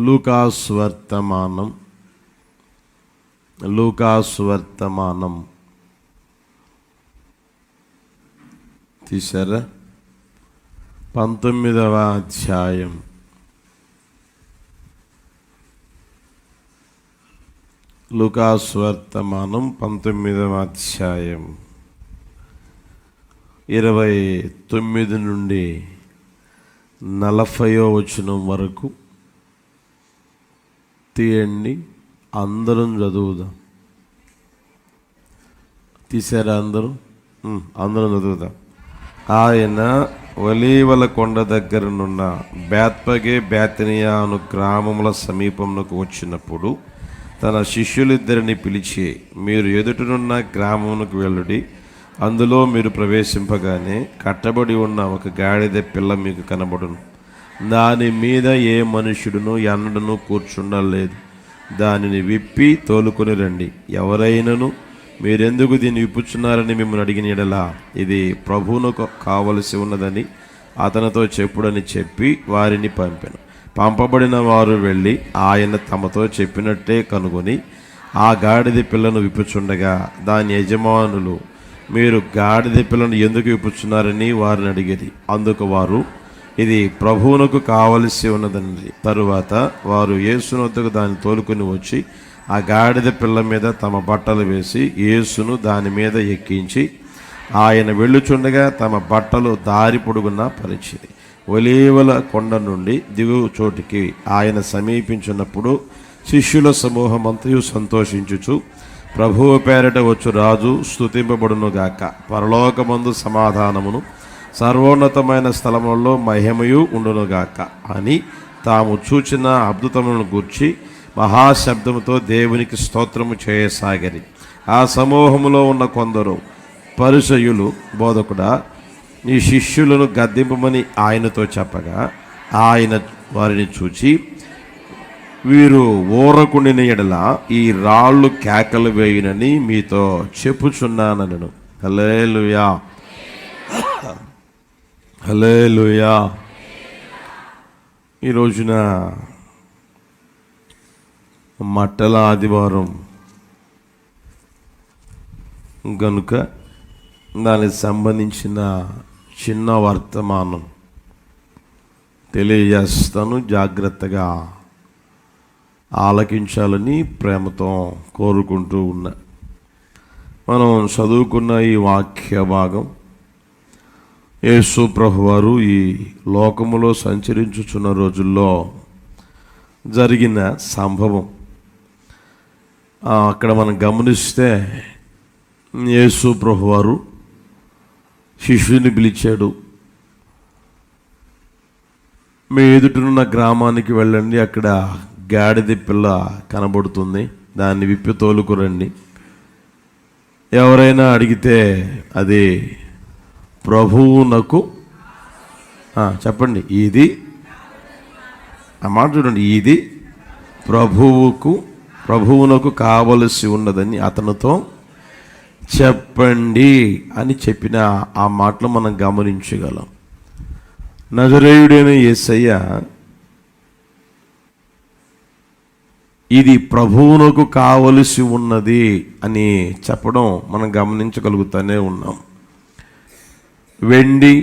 లూకాస్వర్తమానం తీశారా? 19వ అధ్యాయం. లూకాస్వర్తమానం 19వ అధ్యాయం 29 నుండి 40వ వచనం వరకు తీయండి, అందరం చదువుదాం. తీశారా అందరూ? అందరం చదువుదాం. ఆయన ఒలీవల కొండ దగ్గరనున్న బేత్పగే బేతనియా అను గ్రామముల సమీపమునకు వచ్చినప్పుడు తన శిష్యులిద్దరిని పిలిచి, మీరు ఎదుటనున్న గ్రామమునకు వెళ్ళుడి, అందులో మీరు ప్రవేశింపగానే కట్టబడి ఉన్న ఒక గాడిద పిల్ల మీకు కనబడును. దాని మీద ఏ మనుష్యుడును ఎన్నడను కూర్చుండలేదు. దానిని విప్పి తోలుకొని రండి. ఎవరైనాను మీరెందుకు దీన్ని విప్పుచున్నారని మిమ్మల్ని అడిగిన యెడల ఇది ప్రభువునకు కావలసి ఉన్నదని అతనితో చెప్పుడని చెప్పి వారిని పంపెను. పంపబడిన వారు వెళ్ళి ఆయన తమతో చెప్పినట్టే కనుగొని ఆ గాడిద పిల్లను విప్పుచుండగా దాని యజమానులు, మీరు గాడిద పిల్లను ఎందుకు విప్పుచున్నారని వారిని అడిగిరి. అందుకు వారు, ఇది ప్రభువునకు కావలసి ఉన్నదండి. తరువాత వారు యేసును వద్దకు దాన్ని తోలుకొని వచ్చి ఆ గాడిద పిల్ల మీద తమ బట్టలు వేసి యేసును దాని మీద ఎక్కించి ఆయన వెళ్ళుచుండగా తమ బట్టలు దారి పొడుగున పరిచిరి. ఒలీవల కొండ నుండి దిగు చోటికి ఆయన సమీపించినప్పుడు శిష్యుల సమూహమంతయు సంతోషించుచు, ప్రభువు పేరట వచ్చు రాజు స్తుతింపబడునుగాక, పరలోకమందు సమాధానమును సర్వోన్నతమైన స్థలములలో మహిమయు ఉండునుగాక అని తాము చూచిన అద్భుతములను గూర్చి మహాశబ్దముతో దేవునికి స్తోత్రము చేయసాగిరి. ఆ సమూహములో ఉన్న కొందరు పరిసయ్యులు, బోధకుడా, నీ శిష్యులను గద్దింపమని ఆయనతో చెప్పగా ఆయన వారిని చూచి, వీరు ఊరకుండిన యెడల ఈ రాళ్ళు కేకలు వేయునని మీతో చెప్పుచున్నానను. హల్లెలూయా, హల్లెలూయా. ఈ రోజున మట్టల ఆదివారం గనుక దానికి సంబంధించిన చిన్న వర్తమానం తెలియజేస్తాను. జాగ్రత్తగా ఆలకించాలని ప్రేమతో కోరుకుంటూ ఉన్నా. మనం చదువుకున్న ఈ వాక్య భాగం యేసు ప్రభువారు ఈ లోకములో సంచరించుచున్న రోజుల్లో జరిగిన సంభవం. అక్కడ మనం గమనిస్తే యేసు ప్రభువారు శిష్యుని పిలిచాడు, మీ ఎదుటనున్న గ్రామానికి వెళ్ళండి, అక్కడ గాడిద పిల్ల కనబడుతుంది, దాన్ని విప్పి తోలుకురండి. ఎవరైనా అడిగితే అది ప్రభువునకు, చెప్పండి, ఇది మాట చూడండి, ఇది ప్రభువునకు కావలసి ఉన్నదని అతనితో చెప్పండి అని చెప్పిన ఆ మాటలు మనం గమనించగలం. నజరేయుడైన యేసయ్య ఇది ప్రభువునకు కావలసి ఉన్నది అని చెప్పడం మనం గమనించగలుగుతూనే ఉన్నాం. వెండి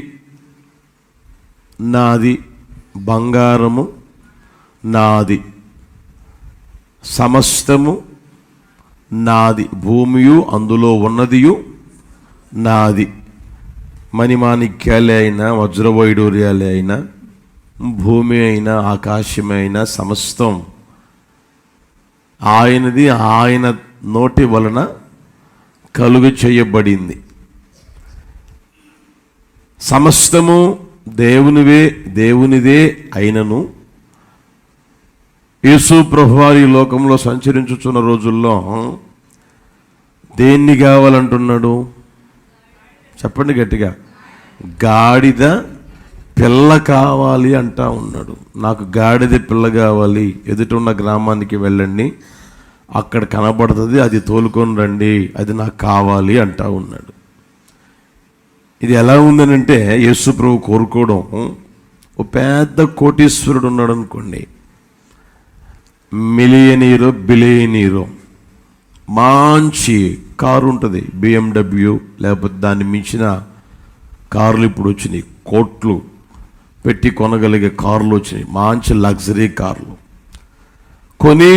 నాది, బంగారము నాది, సమస్తము నాది, భూమియు అందులో ఉన్నదియు నాది. మణిమాణిక్యాలే అయినా, వజ్రవైడూర్యాలే అయినా, భూమి అయినా, ఆకాశమైనా సమస్తం ఆయనది. ఆయన నోటి వలన కలుగు చేయబడింది. సమస్తము దేవునిదే అయినను యేసు ప్రభువారు ఈ లోకంలో సంచరించుచున్న రోజుల్లో దేన్ని కావాలంటున్నాడు? చెప్పండి గట్టిగా. గాడిద పిల్ల కావాలి అంటా ఉన్నాడు. నాకు గాడిద పిల్ల కావాలి, ఎదుట ఉన్న గ్రామానికి వెళ్ళండి, అక్కడ కనబడుతుంది, అది తోలుకొని రండి, అది నాకు కావాలి అంటా ఉన్నాడు. ఇది ఎలా ఉందనంటే, యేసు ప్రభు కోరుకోవడం, ఓ పెద్ద కోటీశ్వరుడు ఉన్నాడు అనుకోండి, మిలియనీరో బిలియనీరో మంచి కారు ఉంటుంది, BMW లేకపోతే దాన్ని మించిన కార్లు ఇప్పుడు వచ్చినాయి, కోట్లు పెట్టి కొనగలిగే కార్లు వచ్చినాయి, మంచి లగ్జరీ కార్లు కొని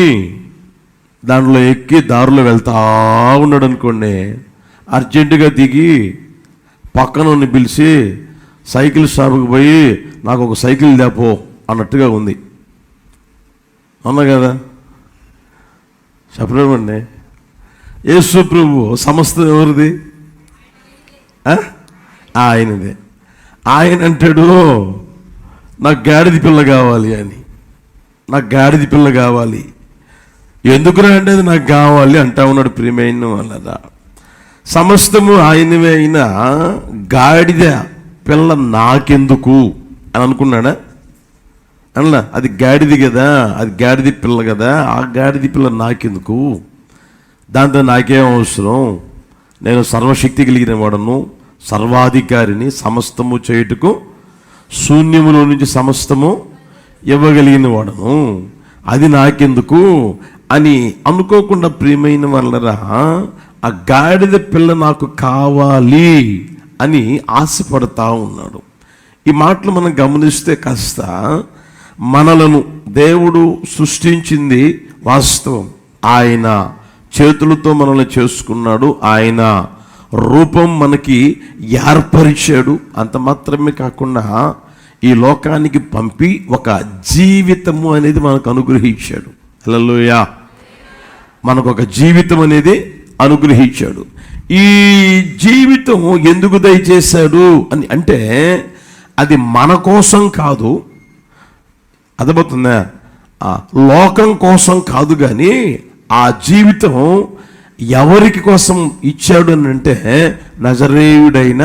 దాంట్లో ఎక్కి దారిలో వెళ్తా ఉన్నాడు అనుకోండి, అర్జెంటుగా దిగి పక్కన పిలిచి సైకిల్ షాపుకి పోయి నాకు ఒక సైకిల్ దాపో అన్నట్టుగా ఉంది. అవునా కదా? చెప్పలేమండి. యేసు ప్రభు సమస్తం ఎవరిది? ఆయనదే. ఆయన అంటాడు నాకు గాడిద పిల్ల కావాలి అని. నాకు గాడిద పిల్ల కావాలి. ఎందుకురా అంటే అది నాకు కావాలి అంటా ఉన్నాడు. ప్రియమైన వాళ్ళ సమస్తము ఆయనవే అయినా గాడిద పిల్ల నాకెందుకు అని అనుకున్నాడా? అన్నా అది గాడిది కదా, అది గాడిద పిల్ల కదా, ఆ గాడిద పిల్ల నాకెందుకు, దాంతో నాకేం అవసరం, నేను సర్వశక్తి కలిగిన వాడను, సర్వాధికారిని, సమస్తము చేయుటకు శూన్యములో నుంచి సమస్తము ఇవ్వగలిగిన వాడను, అది నాకెందుకు అని అనుకోకుండా ప్రియమైన వాళ్ళరా ఆ గాడిద పిల్ల నాకు కావాలి అని ఆశపడతా ఉన్నాడు. ఈ మాటలు మనం గమనిస్తే కాస్త మనలను దేవుడు సృష్టించింది వాస్తవం, ఆయన చేతులతో మనల్ని చేసుకున్నాడు, ఆయన రూపం మనకి ఏర్పరిచాడు. అంత మాత్రమే కాకుండా ఈ లోకానికి పంపి ఒక జీవితము అనేది మనకు అనుగ్రహించాడు. హల్లెలూయా. మనకు ఒక జీవితం అనేది అనుగ్రహించాడు. ఈ జీవితం ఎందుకు దయచేశాడు అని అంటే అది మన కోసం కాదు, అర్థమవుతుందా? లోకం కోసం కాదు, కానీ ఆ జీవితం ఎవరికి కోసం ఇచ్చాడు అని అంటే నజరేయుడైన,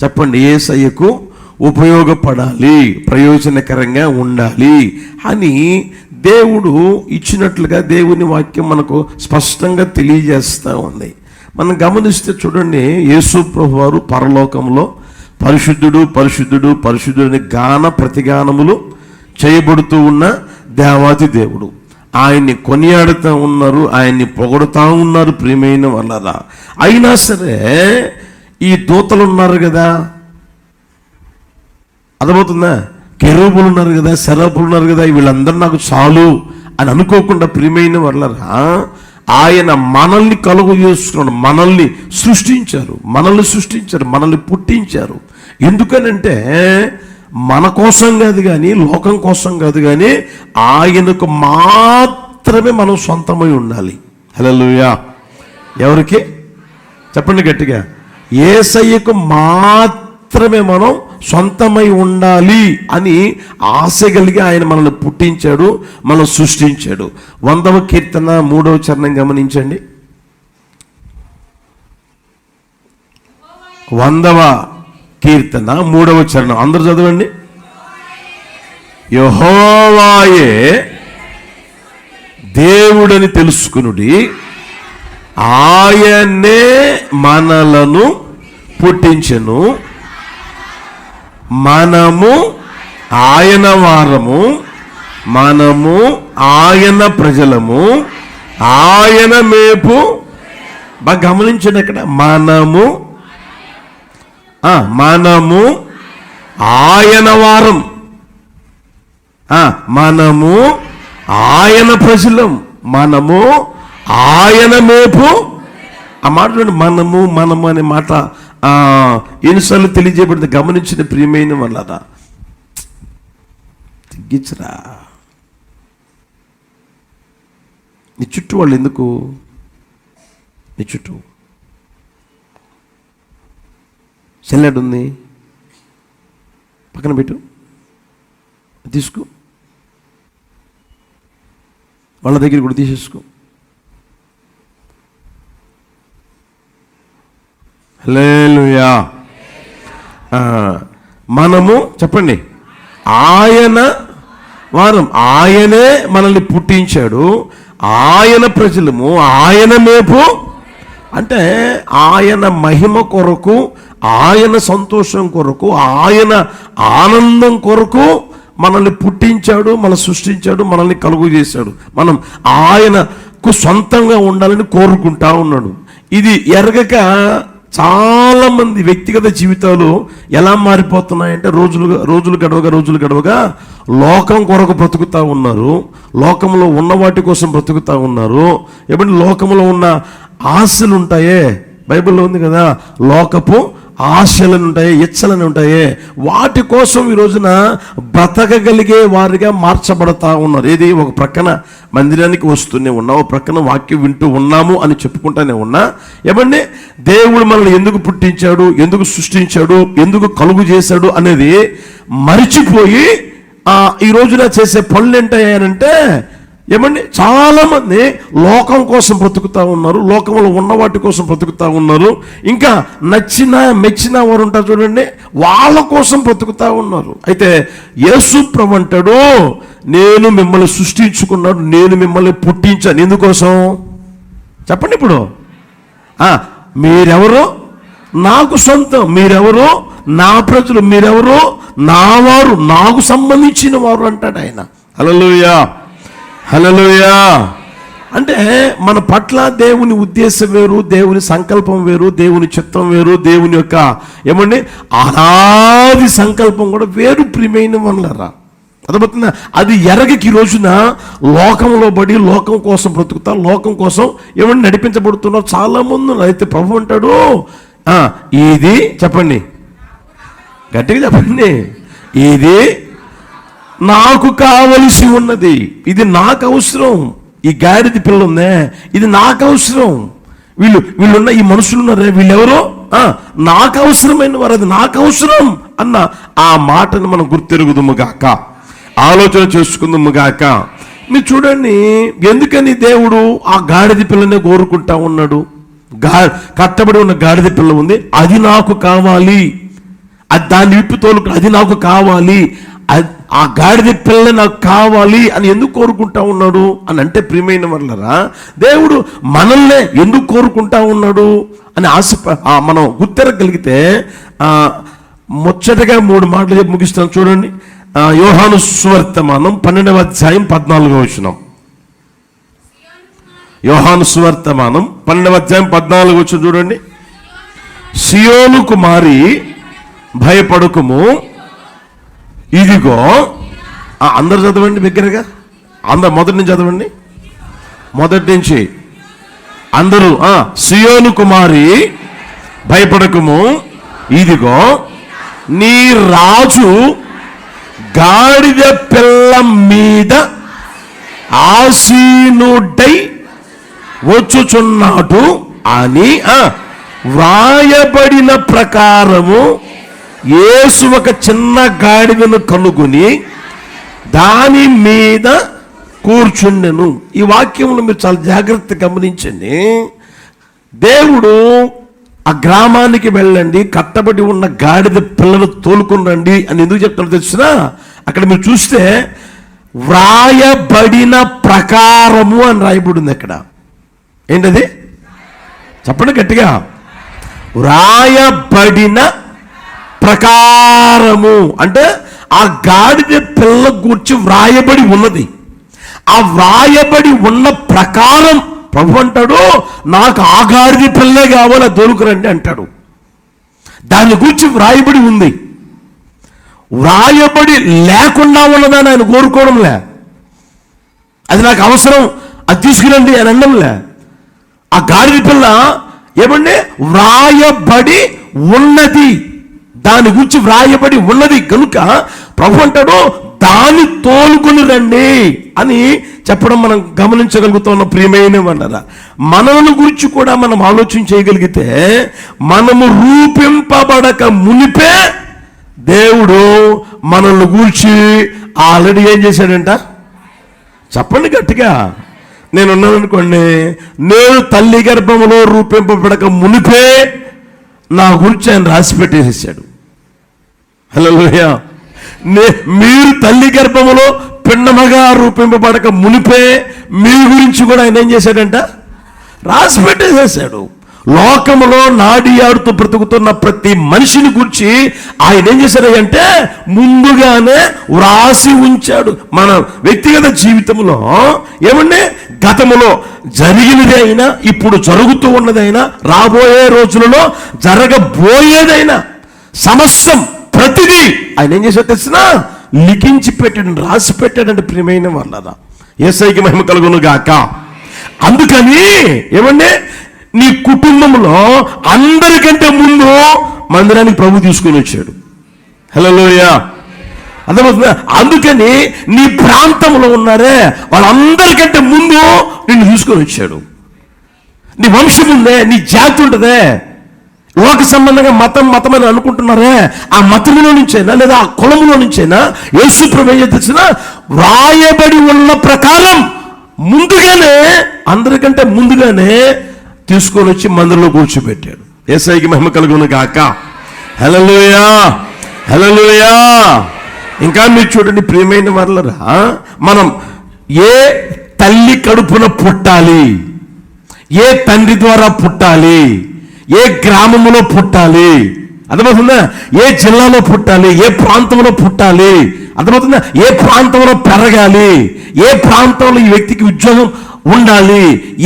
చెప్పండి, యేసయ్యకు ఉపయోగపడాలి, ప్రయోజనకరంగా ఉండాలి అని దేవుడు ఇచ్చినట్లుగా దేవుని వాక్యం మనకు స్పష్టంగా తెలియజేస్తూ ఉంది. మనం గమనిస్తే చూడండి, యేసు ప్రభువు వారు పరలోకంలో పరిశుద్ధుడు పరిశుద్ధుడు పరిశుద్ధుడిని గాన ప్రతిగానములు చేయబడుతూ ఉన్న దేవాది దేవుడు. ఆయన్ని కొనియాడుతూ ఉన్నారు, ఆయన్ని పొగడుతూ ఉన్నారు. ప్రియమైన వాళ్ళరా, అయినా సరే ఈ దూతలు ఉన్నారు కదా, అర్థమవుతుందా, కెరూబులు ఉన్నారు కదా, సెరాపులు ఉన్నారు కదా, వీళ్ళందరూ నాకు చాలు అని అనుకోకుండా ప్రియమైన వాళ్ళరా ఆయన మనల్ని కలుగు చేసుకున్నాడు, మనల్ని సృష్టించారు, మనల్ని పుట్టించారు. ఎందుకనంటే మన కోసం కాదు కానీ, లోకం కోసం కాదు కానీ, ఆయనకు మాత్రమే మనం సొంతమై ఉండాలి. హల్లెలూయా. ఎవరికి? చెప్పండి గట్టిగా. యేసయ్యకు మాత్రమే మనం సొంతమై ఉండాలి అని ఆశ కలిగి ఆయన మనల్ని పుట్టించాడు, మనం సృష్టించాడు. 100వ కీర్తన 3వ చరణం గమనించండి. 100వ కీర్తన 3వ చరణం అందరూ చదవండి. యెహోవాయే దేవుడని తెలుసుకునుడి, ఆయనే మనలను పుట్టించెను, మనము ఆయన వారము, మనము ఆయన ప్రజలము, ఆయన మేపు. బాగా గమనించండి, అక్కడ మనము ఆయన వారం, మనము ఆయన ప్రజలం, మనము ఆయన మేపు. ఆ మాటలోని మనము అనే మాట ఎన్నిసార్లు తెలియజేయబడింది గమనించిన ప్రియమైన వాళ్ళరా. తగ్గించరా, నీ చుట్టూ వాళ్ళు ఎందుకు? నీ చుట్టూ సెల్లెడ్ ఉంది, పక్కన పెట్టు, తీసుకో, వాళ్ళ దగ్గర కూడా తీసేసుకో. హల్లెలూయా. మనము చెప్పండి ఆయన వారం, ఆయనే మనల్ని పుట్టించాడు, ఆయన ప్రజలము, ఆయన మేపు. అంటే ఆయన మహిమ కొరకు, ఆయన సంతోషం కొరకు, ఆయన ఆనందం కొరకు మనల్ని పుట్టించాడు, మనల్ని సృష్టించాడు, మనల్ని కలుగు చేశాడు. మనం ఆయనకు సొంతంగా ఉండాలని కోరుకుంటా ఉన్నాడు. ఇది ఎరగక చాలామంది వ్యక్తిగత జీవితాలు ఎలా మారిపోతున్నాయంటే రోజులు గడవగా లోకం కొరకు బ్రతుకుతూ ఉన్నారు, లోకంలో ఉన్న వాటి కోసం బ్రతుకుతూ ఉన్నారు. ఏమంటే లోకంలో ఉన్న ఆశలు ఉంటాయే, బైబిల్లో ఉంది కదా, లోకపు ఆశలను ఉంటాయి, ఇచ్చలని ఉంటాయి, వాటి కోసం ఈ రోజున బ్రతకగలిగే వారిగా మార్చబడతా ఉన్నారు. ఏది ఒక ప్రక్కన మందిరానికి వస్తూనే ఉన్నా, ఒక ప్రక్కన వాక్యం వింటూ ఉన్నాము అని చెప్పుకుంటానే ఉన్నా, ఏమండి దేవుడు మనల్ని ఎందుకు పుట్టించాడు, ఎందుకు సృష్టించాడు, ఎందుకు కలుగు చేశాడు అనేది మరిచిపోయి ఈ రోజున చేసే పనులు ఏంటంటే ఏమండి చాలా మంది లోకం కోసం బ్రతుకుతా ఉన్నారు, లోకంలో ఉన్న వాటి కోసం బ్రతుకుతా ఉన్నారు. ఇంకా నచ్చిన మెచ్చిన వారు ఉంటారు చూడండి, వాళ్ళ కోసం బ్రతుకుతా ఉన్నారు. అయితే యేసు ప్రభువు అంటాడు, నేను మిమ్మల్ని సృష్టించుకున్నాడు, నేను మిమ్మల్ని పుట్టించాను. ఎందుకోసం చెప్పండి. ఇప్పుడు మీరెవరు నాకు సొంతం, మీరెవరు నా ప్రజలు, మీరెవరు నా వారు, నాకు సంబంధించిన వారు అంటాడు ఆయన. హల్లెలూయా, హల్లెలూయా. అంటే మన పట్ల దేవుని ఉద్దేశం వేరు, దేవుని సంకల్పం వేరు, దేవుని చిత్తం వేరు, దేవుని యొక్క ఏమండి అనాది సంకల్పం కూడా వేరు. ప్రియమైన వాళ్ళరా, అర్థమవుతుందా? అది ఎరగకి రోజున లోకంలో పడి లోకం కోసం బ్రతుకుతా, లోకం కోసం ఏమన్నా నడిపించబడుతున్నారు చాలా మంది. అయితే ప్రభు అంటాడు, ఇది చెప్పండి, గట్టిగా చెప్పండి, ఇది నాకు కావలసి ఉన్నది, ఇది నాకు అవసరం. ఈ గాడిద పిల్ల ఉందే, ఇది నాకు అవసరం. వీళ్ళున్న ఈ మనుషులు ఉన్నారే, వీళ్ళెవరో నాకు అవసరమైన వారు, అది నాకు అవసరం అన్న ఆ మాటను మనం గుర్తెరుగుదుము గాక, ఆలోచన చేసుకుందాము గాక. మీరు చూడండి, ఎందుకని దేవుడు ఆ గాడిద పిల్లనే కోరుకుంటా ఉన్నాడు. కట్టబడి ఉన్న గాడిద పిల్ల ఉంది, అది నాకు కావాలి, అది దాన్ని విప్పి తోలుకు, అది నాకు కావాలి, ఆ గాడిద పిల్ల నాకు కావాలి అని ఎందుకు కోరుకుంటా ఉన్నాడు అని అంటే, ప్రియమైన వాళ్ళరా, దేవుడు మనల్నే ఎందుకు కోరుకుంటా ఉన్నాడు అని మనం గుర్తెరగలిగితే ముచ్చటగా 3 మాటలు చెప్పి ముగిస్తాను. చూడండి, యోహాను సువార్తమానం 12వ అధ్యాయం 14వ వచనం. యోహాను సువార్తమానం 12వ అధ్యాయం 14వ వచనం చూడండి. సియోను కుమారి భయపడకుము, ఇదిగో, అందరు చదవండి బిగ్గరగా, అందరు మొదటి నుంచి చదవండి, మొదటి నుంచి అందరూ. సియోను కుమారి భయపడకుము, ఇదిగో నీ రాజు గాడిద పిల్ల మీద ఆసీనుడై వచ్చుచున్నాడు అని వ్రాయబడిన ప్రకారము యేసు ఒక చిన్న గాడిదను కనుగొని దాని మీద కూర్చుండెను. ఈ వాక్యంలో మీరు చాలా జాగ్రత్తగా గమనించండి. దేవుడు ఆ గ్రామానికి వెళ్ళండి, కట్టబడి ఉన్న గాడిద పిల్లలు తోలుకుని రండి అని ఎందుకు చెప్తారో తెలిసినా, అక్కడ మీరు చూస్తే వ్రాయబడిన ప్రకారము అని రాయబడింది. అక్కడ ఏంటది చెప్పండి గట్టిగా, వ్రాయబడిన ప్రకారము అంటే ఆ గాడిద పిల్ల గూర్చి వ్రాయబడి ఉన్నది. ఆ వ్రాయబడి ఉన్న ప్రకారం ప్రభు అంటాడు, నాకు ఆ గాడిద పిల్లే కావాలి, దొరుకురండి అంటాడు. దాని గురించి వ్రాయబడి ఉంది. వ్రాయబడి లేకుండా ఉన్నదాన్ని ఆయన కోరుకోవడంలే, అది నాకు అవసరం, అది తీసుకురండి అని అనడంలే. ఆ గాడిద పిల్ల ఏమంటే వ్రాయబడి ఉన్నది, దాని గురించి వ్రాయబడి ఉన్నది కనుక ప్రభు అంటాడు, దాన్ని తోలుకొని రండి అని చెప్పడం మనం గమనించగలుగుతున్న. ప్రియమైన వాళ్ళరా, మనల్ని గురించి కూడా మనం ఆలోచన చేయగలిగితే, మనము రూపింపబడక మునిపే దేవుడు మనల్ని గురించి ఆల్రెడీ ఏం చేశాడంట చెప్పండి గట్టిగా. నేనున్నాను అనుకోండి, నేను తల్లి గర్భంలో రూపింపబడక మునిపే నా గురించి ఆయన రాసి పెట్టేసాడు. హల్లెలూయా. మీరు తల్లి గర్భములో పిండమగా రూపింపబడక మునిపే మీ గురించి కూడా ఆయన ఏం చేశాడంట రాసి పెట్టేసేసాడు. లోకములో నాడియాడుతూ బ్రతుకుతున్న ప్రతి మనిషిని గురించి ఆయన ఏం చేశారంటే ముందుగానే వ్రాసి ఉంచాడు. మన వ్యక్తిగత జీవితంలో ఏమంటే గతములో జరిగినది అయినా, ఇప్పుడు జరుగుతూ ఉన్నదైనా, రాబోయే రోజులలో జరగబోయేదైనా సమస్తం ప్రతిదీ ఆయన ఏం చేశాడు తెలిసిన లిఖించి పెట్టాడు, రాసి పెట్టాడంటే ప్రియమైన వాళ్ళరా. యేసయ్యకి మహిమ కలుగును గాక. అందుకని ఏమంటే నీ కుటుంబంలో అందరికంటే ముందు మందిరానికి ప్రభు తీసుకుని వచ్చాడు. హల్లెలూయా. అర్థమవుతుందా? అందుకని నీ ప్రాంతంలో ఉన్నారే వాళ్ళందరికంటే ముందు నిన్ను తీసుకొని వచ్చాడు. నీ వంశం ఉందే, నీ జాతి ఉంటుందే, లోక సంబంధంగా మతం అని అనుకుంటున్నారే, ఆ మతంలో నుంచైనా లేదా ఆ కులంలో నుంచైనా యేసు ప్రభు ఏం తెలిసినా వ్రాయబడి ఉన్న ప్రకారం ముందుగానే అందరికంటే ముందుగానే తీసుకొని వచ్చి మందిరంలో కూర్చోబెట్టాడు. యేసయ్యకి మహిమ కలుగును గాక. హల్లెలూయా, హల్లెలూయా. ఇంకా మీరు చూడండి ప్రియమైన వాళ్ళరా, మనం ఏ తల్లి కడుపున పుట్టాలి, ఏ తండ్రి ద్వారా పుట్టాలి, ఏ గ్రామంలో పుట్టాలి, అర్థమవుతుందా? ఏ జిల్లాలో పుట్టాలి, ఏ ప్రాంతంలో పుట్టాలి, అర్థమవుతుందా? ఏ ప్రాంతంలో పెరగాలి, ఏ ప్రాంతంలో ఈ వ్యక్తికి ఉద్యోగం ఉండాలి,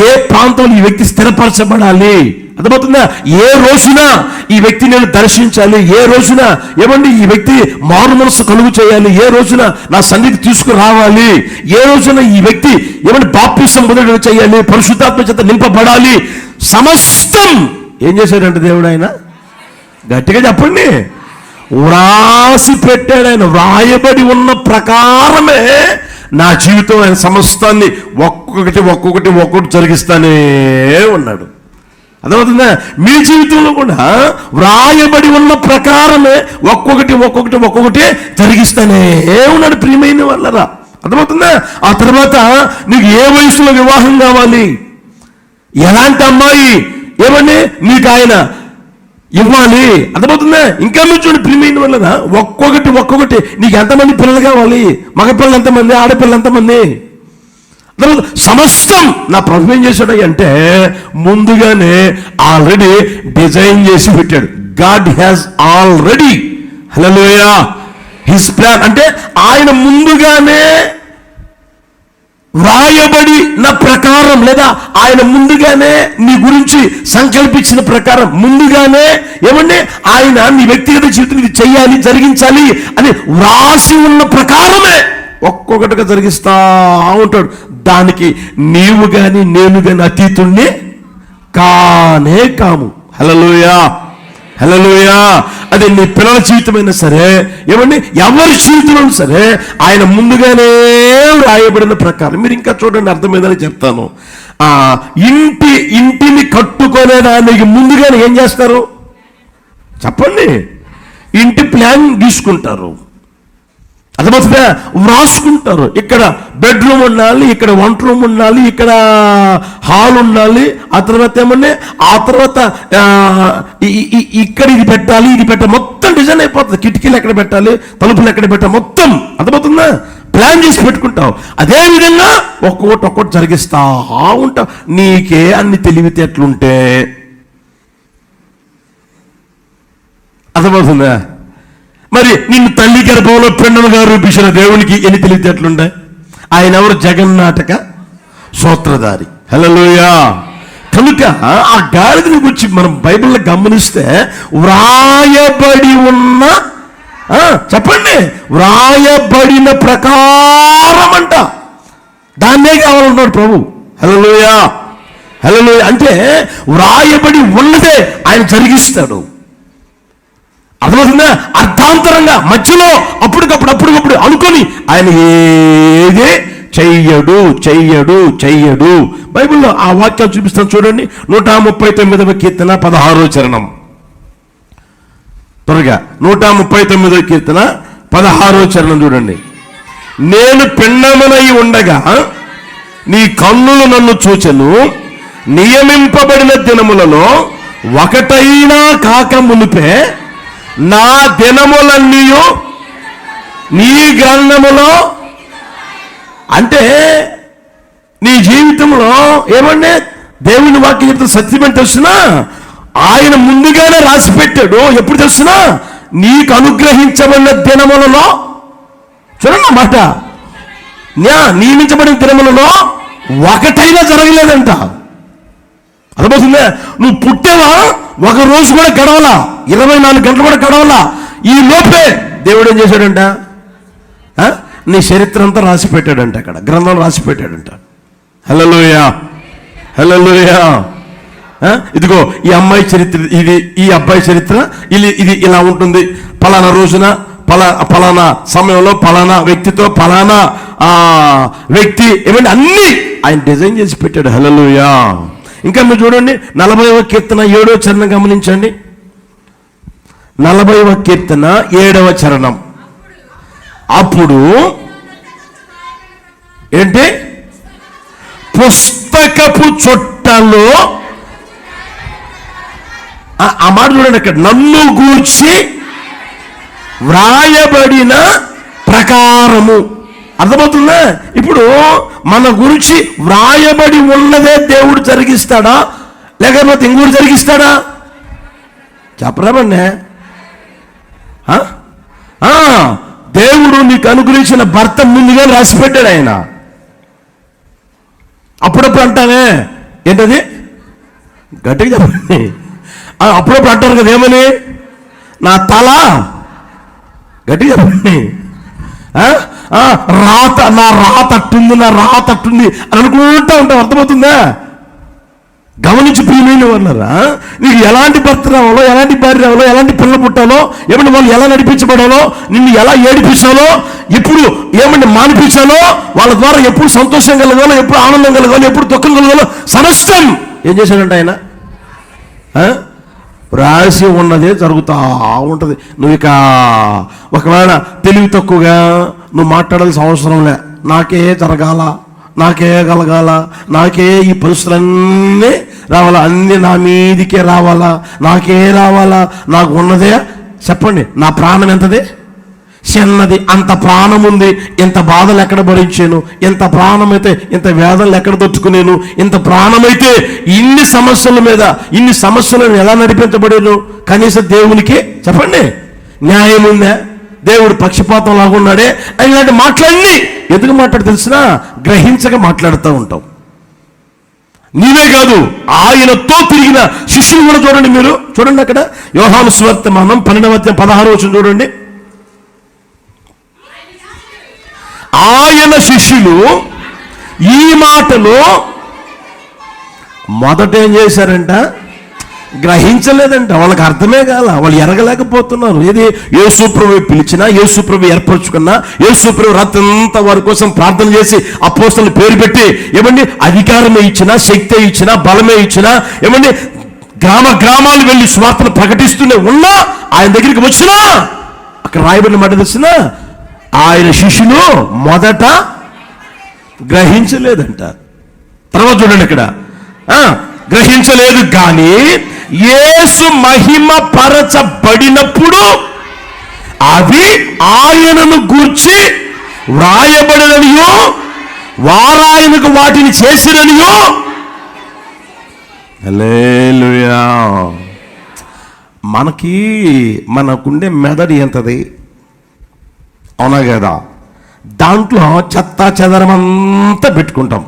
ఏ ప్రాంతంలో ఈ వ్యక్తి స్థిరపరచబడాలి, అర్థమవుతుందా? ఏ రోజున ఈ వ్యక్తి నేను దర్శించాలి, ఏ రోజున ఏమండి ఈ వ్యక్తి మారు మనసు కలుగు చేయాలి, ఏ రోజున నా సన్నిధి తీసుకురావాలి, ఏ రోజున ఈ వ్యక్తి ఏమంటే బాప్తిసం మొదలు చేయాలి, పరిశుద్ధాత్మ చేత నింపబడాలి, సమస్తం ఏం చేశాడంటే దేవుడు ఆయన గట్టిగా చెప్పండి వ్రాసి పెట్టాడు. ఆయన వ్రాయబడి ఉన్న ప్రకారమే నా జీవితం ఆయన సమస్తాన్ని ఒక్కొక్కటి జరిగిస్తానే ఉన్నాడు. అర్థమవుతుందా? మీ జీవితంలో కూడా వ్రాయబడి ఉన్న ప్రకారమే ఒక్కొక్కటి జరిగిస్తానే ఉన్నాడు ప్రియమైన వాళ్ళరా. అర్థమవుతుందా? ఆ తర్వాత నీకు ఏ వయసులో వివాహం కావాలి, ఎలాంటి అమ్మాయి ఏమని నీకు ఆయన ఇవ్వాలి, అర్థమవుతుందా? ఇంకా మీరు చూడండి ప్రియమైన వాళ్ళరా, ఒక్కొక్కటి నీకు ఎంతమంది పిల్లలు కావాలి, మగపిల్లలు ఎంతమంది, ఆడపిల్లలు ఎంతమంది, సమస్తం నా ప్రభు ఏం చేశాడు అంటే ముందుగానే ఆల్రెడీ డిజైన్ చేసి పెట్టాడు. God has already, hallelujah, his plan అంటే ఆయన ముందుగానే వ్రాయబడిన ప్రకారం లేదా ఆయన ముందుగానే నీ గురించి సంకల్పించిన ప్రకారం ముందుగానే ఏమంటే ఆయన నీ వ్యక్తిగత జీవితం ఇది చెయ్యాలి, జరిగించాలి అని వ్రాసి ఉన్న ప్రకారమే ఒక్కొక్కటిగా జరిగిస్తా ఉంటాడు. దానికి నీవు గాని నేను గాని అతీతుణ్ణి కానే కాము. హల్లెలూయా, హల్లెలూయా. అదే నీ పిల్లల జీవితమైనా సరే ఏమండి ఎవరి జీవితంలో సరే ఆయన ముందుగానే రాయబడిన ప్రకారం. మీరు ఇంకా చూడండి అర్థమైందని చెప్తాను. ఇంటిని కట్టుకునే దానికి ముందుగానే ఏం చేస్తారు చెప్పండి? ఇంటి ప్లాన్ గీసుకుంటారు, అర్థమవుతుందా? వ్రాసుకుంటారు. ఇక్కడ బెడ్రూమ్ ఉండాలి, ఇక్కడ వంట రూమ్ ఉండాలి, ఇక్కడ హాల్ ఉండాలి, ఆ తర్వాత ఏమన్నా ఆ తర్వాత ఇక్కడ ఇది పెట్టాలి, ఇది పెట్టాలి, మొత్తం డిజైన్ అయిపోతుంది. కిటికీలు ఎక్కడ పెట్టాలి, తలుపులు ఎక్కడ పెట్టాలి, మొత్తం అర్థమవుతుందా? ప్లాన్ చేసి పెట్టుకుంటావు. అదే విధంగా ఒక్కొక్కటి జరిగిస్తా ఉంటావు. నీకే అన్ని తెలివితేటలుంటే అర్థమవుతుందా? మరి నిన్ను తల్లి గర్భంలో పెండలుగా రూపించిన దేవునికి ఎన్ని తెలివితేటలుంటాయి? ఆయన ఎవరు? జగన్నాటక సూత్రధారి. హల్లెలూయా. కనుక ఆ గాడిదని గురించి మనం బైబిల్లో గమనిస్తే వ్రాయబడి ఉన్న చెప్పండి వ్రాయబడిన ప్రకారం అంట దాన్నే కావాలన్నాడు ప్రభు. హల్లెలూయా, హల్లెలూయా. అంటే వ్రాయబడి ఉన్నదే ఆయన జరిగిస్తాడు. అర్థమవుతుందా? అర్థాంతరంగా మధ్యలో అప్పటికప్పుడు అనుకొని ఆయన ఏదే చెయ్యడు. బైబిల్లో ఆ వాక్యాలు చూపిస్తాను చూడండి. 139వ కీర్తన 16వ చరణం. త్వరగా 139వ కీర్తన 16వ చరణం చూడండి. నేను పిండమునై ఉండగా నీ కన్నులు నన్ను చూచెను, నియమింపబడిన దినములలో ఒకటైనా కాక మునిపే నా దినములన్నీ నీ గ్రంథములో. అంటే నీ జీవితంలో ఏమంటే దేవుని వాక్యం చెప్తే సత్యం ఏంటి తెలుసునా? ఆయన ముందుగానే రాసి పెట్టాడు. ఎప్పుడు తెలుసునా? నీకు అనుగ్రహించబడిన దినములలో, చూడండి మాట, నియమించబడిన దినములలో ఒకటైనా జరగలేదంట. అర్థమవుతుందే? నువ్వు పుట్టేవా, ఒక రోజు కూడా గడవలా, 24 గంటలు కూడా గడవలా. ఈ లోపే దేవుడు ఏం చేశాడంట? నీ చరిత్ర అంతా రాసి పెట్టాడంట, అక్కడ గ్రంథంలో రాసి పెట్టాడంట. హల్లెలూయా, హల్లెలూయా. ఇదిగో ఈ అమ్మాయి చరిత్ర ఇది, ఈ అబ్బాయి చరిత్ర ఇది ఇలా ఉంటుంది. పలానా రోజున పలానా సమయంలో పలానా వ్యక్తితో పలానా వ్యక్తి ఏమంటే అన్ని ఆయన డిజైన్ చేసి పెట్టాడు. హల్లెలూయా. ఇంకా మీరు చూడండి 40వ కీర్తన 7వ చరణం గమనించండి. 40వ కీర్తన 7వ చరణం. అప్పుడు ఏంటి? పుస్తకపు చుట్టలో, ఆ మాట చూడండి అక్కడ, నన్ను గూర్చి వ్రాయబడిన ప్రకారము. అర్థమవుతుందా? ఇప్పుడు మన గురించి వ్రాయబడి ఉన్నదే దేవుడు జరిగిస్తాడా, లేకపోతే ఇంకోటి జరిగిస్తాడా? చెప్పరాబండి. దేవుడు నీకు అనుగ్రహించిన భర్త ముందుగా రాసి పెట్టాడు ఆయన. అప్పుడప్పుడు అంటానే, ఏంటది? గట్టిగా చెప్పండి. అప్పుడప్పుడు అంటారు కదా, ఏమని? నా తల, గట్టిగా చెప్పండి, రాత, నా రాత అట్టుంది, నా రాత అట్టుంది అని అనుకుంటూ ఉంటాం. అర్థమవుతుందా? గమనించి ప్రియమైన వాళ్ళరా, నీకు ఎలాంటి భర్త రావాలో, ఎలాంటి భార్య రావాలో, ఎలాంటి పిల్లలు పుట్టాలో, ఏమంటే వాళ్ళు ఎలా నడిపించబడాలో, నిన్ను ఎలా ఏడిపించాలో, ఎప్పుడు ఏమంటే మానిపించాలో, వాళ్ళ ద్వారా ఎప్పుడు సంతోషం కలగాలో, ఎప్పుడు ఆనందం కలగాలో, ఎప్పుడు దుఃఖం కలగాలో సమస్తం ఏం చేశాడంట ఆయన? రాసి ఉన్నదే జరుగుతూ ఉంటుంది. నువ్వు ఇక ఒకవేళ తెలివి తక్కువగా నువ్వు మాట్లాడాల్సిన అవసరం లే, నాకే జరగాల, నాకే కలగాల, నాకే ఈ పరిస్థితులన్నీ రావాలా, అన్నీ నా మీదికే రావాలా, నాకే రావాలా, నాకు ఉన్నదే చెప్పండి. నా ప్రాణం ఎంతది? చిన్నది. అంత ప్రాణం ఉంది, ఇంత బాధలు ఎక్కడ భరించాను, ఇంత ప్రాణమైతే ఇంత వేదనలు ఎక్కడ తొట్టుకునేను, ఇంత ప్రాణమైతే ఇన్ని సమస్యల మీద, ఇన్ని సమస్యలను ఎలా నడిపించబడాను? కనీసం దేవునికి చెప్పండి న్యాయం ఉందా? దేవుడు పక్షపాతం లాగున్నాడే? ఇలాంటి మాట్లాడి ఎందుకు మాట్లాడి తెలిసినా గ్రహించక మాట్లాడుతూ ఉంటాం. నీవే కాదు, ఆయనతో తిరిగిన శిష్యులు కూడా చూడండి. మీరు చూడండి అక్కడ యోహాను సువార్త 12:16 చూడండి. ఆయన శిష్యులు ఈ మాటలు మొదట ఏం చేశారంట? గ్రహించలేదంట. వాళ్ళకి అర్థమే కాల, వాళ్ళు ఎరగలేకపోతున్నారు. ఏది? యేసుప్రభు పిలిచినా, యేసుప్రభు ఏర్పరచుకున్నా, యేసుప్రభు రాత్రంతా వారి కోసం ప్రార్థన చేసి అపోస్తలుల పేరు పెట్టి ఏమండి అధికారమే ఇచ్చినా, శక్తి ఇచ్చినా, బలమే ఇచ్చినా, ఏమండి గ్రామాలు వెళ్ళి స్వార్థను ప్రకటిస్తూనే ఉన్నా, ఆయన దగ్గరికి వచ్చినా అక్కడ రాయబడిన మాట తెలిసినా ఆయన శిష్యులు మొదట గ్రహించలేదంట. తర్వాత చూడండి ఇక్కడ, గ్రహించలేదు కానీ యేసు మహిమ పరచబడినప్పుడు అవి ఆయనను గూర్చి వ్రాయబడిననియో, వారాయనకు వాటిని చేసిననియో. హల్లెలూయా. మనకుండే మెదడు ఎంతది? అవునా కదా? దాంట్లో చెత్త చెదరమంతా పెట్టుకుంటాం.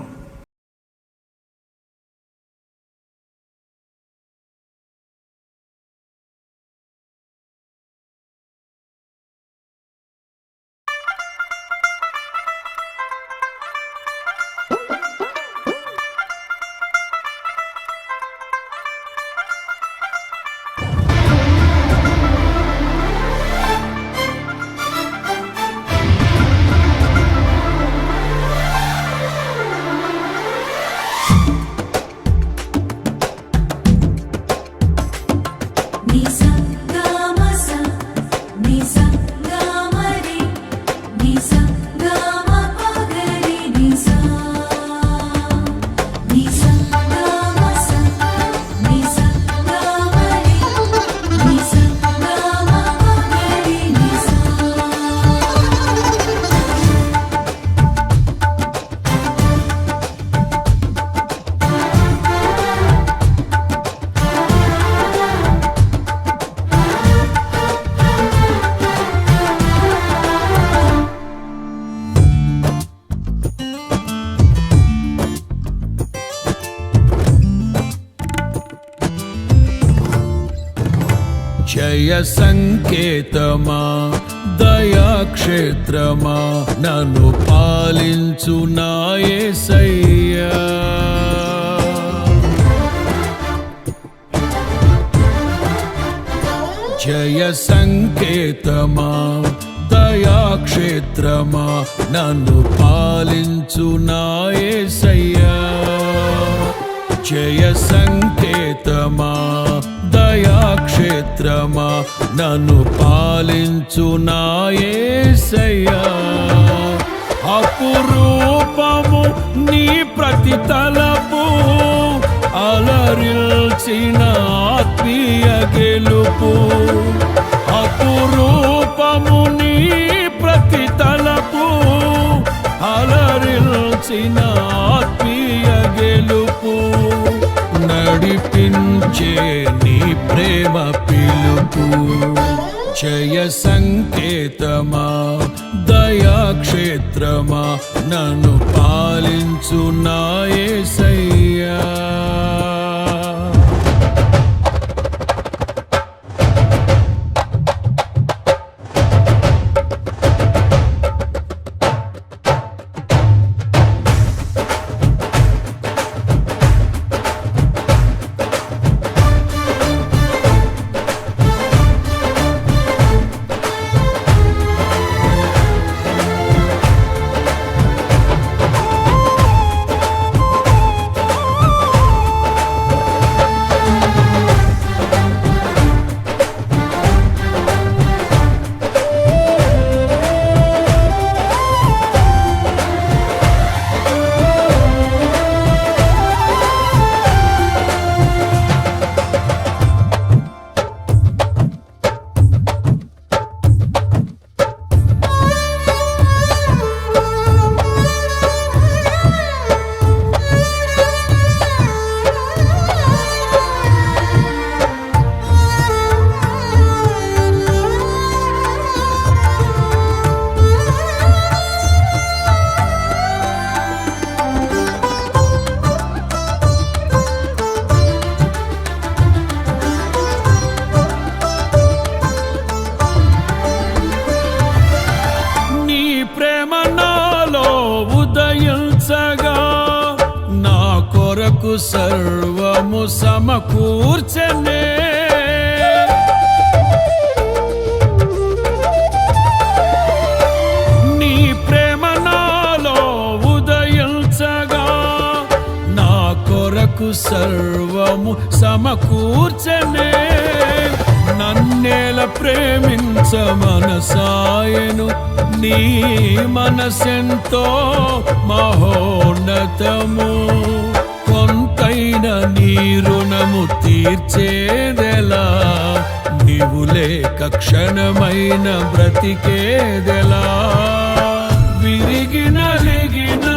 జయ సంకేతమా దయాక్షేత్రమా నన్ను పాలించు నా యేసయ్యా. జయ సంకేతమా దయాక్షేత్రమా నన్ను పాలించు నా యేసయ్యా. జయ సంకేతమా దయాక్షేత్రమా నన్ను పాలించు నా యేసయ్యా. అపురూపము నీ ప్రతి తలపు అలరిల్చిన ఆత్మీయ గెలుపు. అపురూపము నీ ప్రతి తలపు అలరిల్చిన ఆత్మీయ గెలుపు. నడిపించే నీ ప్రేమ పిలుపు. జయ సంకేతమా దయాక్షేత్రమా నన్ను పాలించు నా యేసయ్యా. సర్వము సమకూర్చనే. నీ ప్రేమ నాలో ఉదయించగా నా కొరకు సర్వము సమకూర్చనే. నన్నేల ప్రేమించ మనసాయను నీ మనసెంతో మహోన్నతము. కొంతైన నీ రుణము తీర్చేదెలా, నీవు లేక క్షణమైన బ్రతికేదెలా. విరిగిన నలిగిన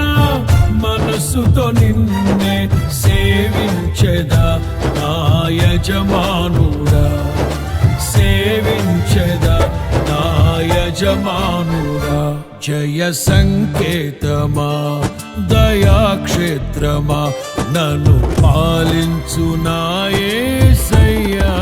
మనసుతో నిన్నే సేవించెదా నా యజమానుడా. సేవించెదా నా యజమానుడా. జయ సంకేతమా దయాక్షేత్రమా నన్ను పాలించు నా యేసయ్యా.